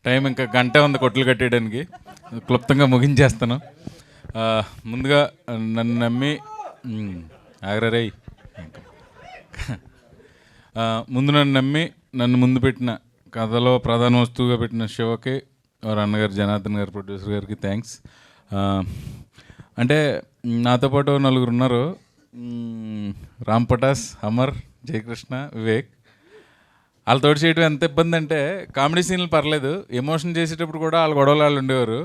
Time ఇంకా గంట ఉంది కొట్లు కట్టేయడానికి. క్లుప్తంగా ముగించేస్తాను. ముందుగా నన్ను నమ్మి ఆగ్రరై ముందు నన్ను నమ్మి నన్ను ముందు పెట్టిన కథలో ప్రధాన వస్తువుగా పెట్టిన శివకి వారి అన్నగారు జనార్దన్ గారు ప్రొడ్యూసర్ గారికి థ్యాంక్స్. అంటే నాతో పాటు నలుగురు ఉన్నారు. రామ్ పటాస్, అమర్, జయకృష్ణ, వివేక్. వాళ్ళతో చేయడం ఎంత ఇబ్బంది అంటే కామెడీ సీన్లు పర్లేదు, ఎమోషన్ చేసేటప్పుడు కూడా వాళ్ళ గొడవలు వాళ్ళు ఉండేవారు.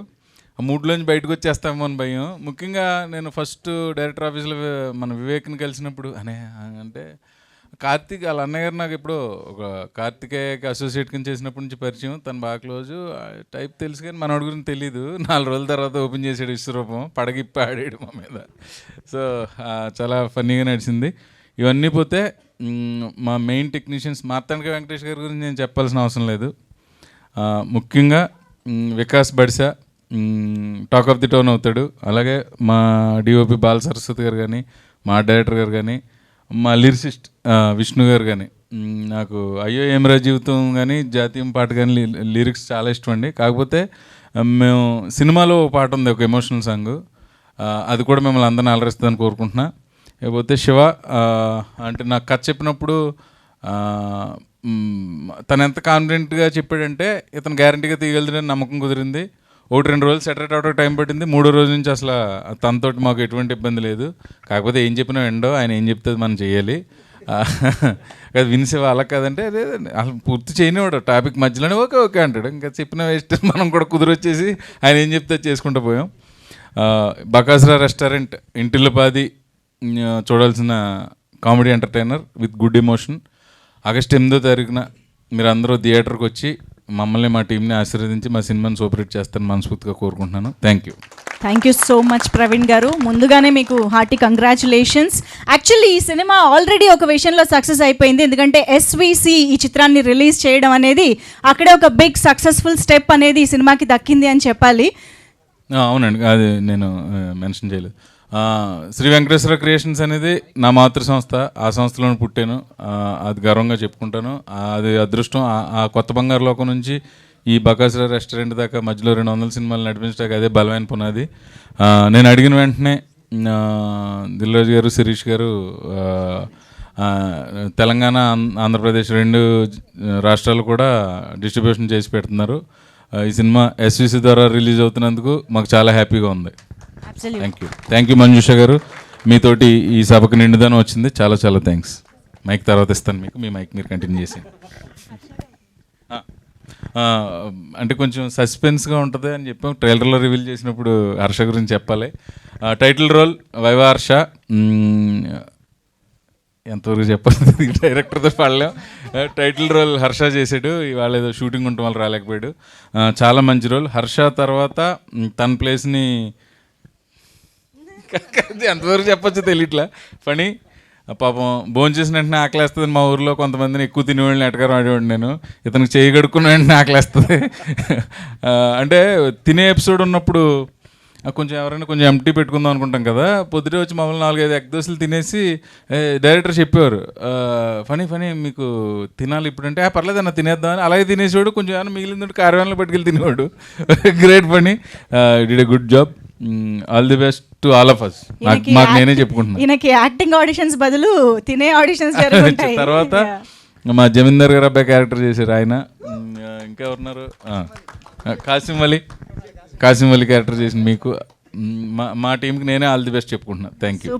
ఆ మూడ్లోంచి బయటకు వచ్చేస్తామో అని భయం. ముఖ్యంగా నేను ఫస్ట్ డైరెక్టర్ ఆఫీస్లో మన వివేక్ని కలిసినప్పుడు అంటే కార్తీక్ వాళ్ళ అన్నగారు నాకు ఇప్పుడు ఒక కార్తికేయకి అసోసియేట్ కింద చేసినప్పటి నుంచి పరిచయం. తను బాగా క్లోజు టైప్ తెలుసు కానీ మనోడి గురించి తెలీదు. 4 రోజుల తర్వాత ఓపెన్ చేసాడు విశ్వరూపం, పడగిప్పి ఆడాడు మా మీద. సో చాలా ఫన్నీగా నడిచింది. ఇవన్నీ పోతే మా మెయిన్ టెక్నీషియన్స్ మార్తాండ వెంకటేష్ గారి గురించి నేను చెప్పాల్సిన అవసరం లేదు. ముఖ్యంగా Vikas Badisa talk of the town అవుతాడు. అలాగే మా డిఓపి బాల సరస్వతి గారు కానీ, మా డైరెక్టర్ గారు కానీ, మా లిరిసిస్ట్ విష్ణు గారు కానీ. నాకు అయ్యో ఏమరా జీవితం కానీ, జాతీయం పాట కానీ లిరిక్స్ చాలా ఇష్టం అండి. కాకపోతే మేము సినిమాలో ఒక పాట ఉంది, ఒక ఎమోషనల్ సాంగ్, అది కూడా మిమ్మల్ని అందరినీ అలరిస్తుందని కోరుకుంటున్నా. లేకపోతే శివ అంటే నాకు కథ చెప్పినప్పుడు తను ఎంత కాన్ఫిడెంట్గా చెప్పాడంటే ఇతను గ్యారంటీగా తీయగలుగుతాడని నమ్మకం కుదిరింది. 1-2 రోజులు సెటరేట్ అవడానికి టైం పట్టింది. 3వ రోజు నుంచి అసలు తనతోటి మాకు ఎటువంటి ఇబ్బంది లేదు. కాకపోతే ఏం చెప్పినా ఎండో ఆయన ఏం చెప్తే మనం చేయాలి. అది వినిసేవా అలా కాదంటే అదే అసలు పూర్తి చేయనివాడు, టాపిక్ మధ్యలోనే ఓకే ఓకే అంటాడు. ఇంకా చెప్పిన వేస్ట్. మనం కూడా కుదిరొచ్చేసి ఆయన ఏం చెప్తే చేసుకుంటూ పోయాం. బకాసురా రెస్టారెంట్ ఇంటిల్లిపాది చూడాల్సిన comedy entertainer with good emotion. August 8వ తారీఖున మీరు అందరూ థియేటర్కి వచ్చి మమ్మల్ని మా టీంని ఆశీర్వదించి మా సినిమాని సూపర్హిట్ చేస్తారని మనస్ఫూర్తిగా కోరుకుంటున్నాను. Thank you so much Praveen గారు. ముందుగానే మీకు హార్టీ కంగ్రాచులేషన్స్. యాక్చువల్లీ ఈ సినిమా ఆల్రెడీ ఒక విషయంలో సక్సెస్ అయిపోయింది. ఎందుకంటే ఎస్విసి ఈ చిత్రాన్ని రిలీజ్ చేయడం అనేది అక్కడే ఒక బిగ్ సక్సెస్ఫుల్ స్టెప్ అనేది ఈ సినిమాకి దక్కింది అని చెప్పాలి. అవునండి, అది నేను మెన్షన్ చేయలేదు. శ్రీ వెంకటేశ్వర క్రియేషన్స్ అనేది నా మాతృ సంస్థ. ఆ సంస్థలోనే పుట్టాను. అది గర్వంగా చెప్పుకుంటాను. అది అదృష్టం. ఆ కొత్త బంగారు లోకం నుంచి ఈ బకాసురా రెస్టారెంట్ దాకా మధ్యలో 200 సినిమాలు నడిపించడానికి అదే బలమైన పునాది. నేను అడిగిన వెంటనే దిల్రాజు గారు, శిరీష్ గారు తెలంగాణ, ఆంధ్రప్రదేశ్ 2 రాష్ట్రాలు కూడా డిస్ట్రిబ్యూషన్ చేసి పెడుతున్నారు. ఈ సినిమా ఎస్విసి ద్వారా రిలీజ్ అవుతున్నందుకు మాకు చాలా హ్యాపీగా ఉంది. థ్యాంక్ యూ మంజుష గారు. మీతోటి ఈ సభకు నిండుదనం వచ్చింది. చాలా చాలా థ్యాంక్స్. మైక్ తర్వాత ఇస్తాను మీకు. మీ మైక్ మీరు కంటిన్యూ చేసి. అంటే కొంచెం సస్పెన్స్గా ఉంటుంది అని చెప్పాం. ట్రైలర్లో రివీల్ చేసినప్పుడు హర్ష గురించి చెప్పాలి. Title role Viva Harsha. ఎంతవరకు చెప్పాలి, డైరెక్టర్తో పడలేం. టైటిల్ రోల్ హర్ష చేశాడు. ఇవాళ ఏదో షూటింగ్ ఉండటం వల్ల రాలేకపోయాడు. చాలా మంచి రోల్. హర్ష తర్వాత తన ప్లేస్ని ఎంతవరకు చెప్పచ్చు తెలియట్లా. పని పాపం భోజనం చేసిన వెంటనే ఆకలేస్తుంది. మా ఊర్లో కొంతమందిని ఎక్కువ తినేవాళ్ళని ఎటకారం ఆడేవాడు నేను. ఇతనికి చేయి కడుక్కున్న వెంటనే ఆకలేస్తుంది. అంటే తినే ఎపిసోడ్ ఉన్నప్పుడు కొంచెం ఎవరైనా కొంచెం ఎంటీ పెట్టుకుందాం అనుకుంటాం కదా. పొద్దుటే వచ్చి మమ్మల్ని 4-5 ఎగ్ దోశలు తినేసి డైరెక్టర్ చెప్పేవారు, ఫనీ మీకు తినాలి ఇప్పుడంటే పర్లేదన్న తినేద్దామని. అలాగే తినేసేవాడు. కొంచెం ఏమైనా మిగిలిందంటే కార్యాలయంలో పట్టుకెళ్ళి తినేవాడు. Great funny. Did a good job. All the best to all of us. మాకు నేనే చెప్పుకుంటున్నాను. ఈయనకి యాక్టింగ్ ఆడిషన్స్ బదులు తినే ఆడిషన్స్ జరుగుతాయి. తర్వాత మా జమీందార్ గారు అబ్బాయి క్యారెక్టర్ చేశారు ఆయన. ఇంకా ఎవరున్నారు, కాసిం అలీ క్యారెక్టర్ చేసిన మీకు మా టీంకి నేనే ఆల్ ది బెస్ట్ చెప్పుకుంటున్నాను. Thank you.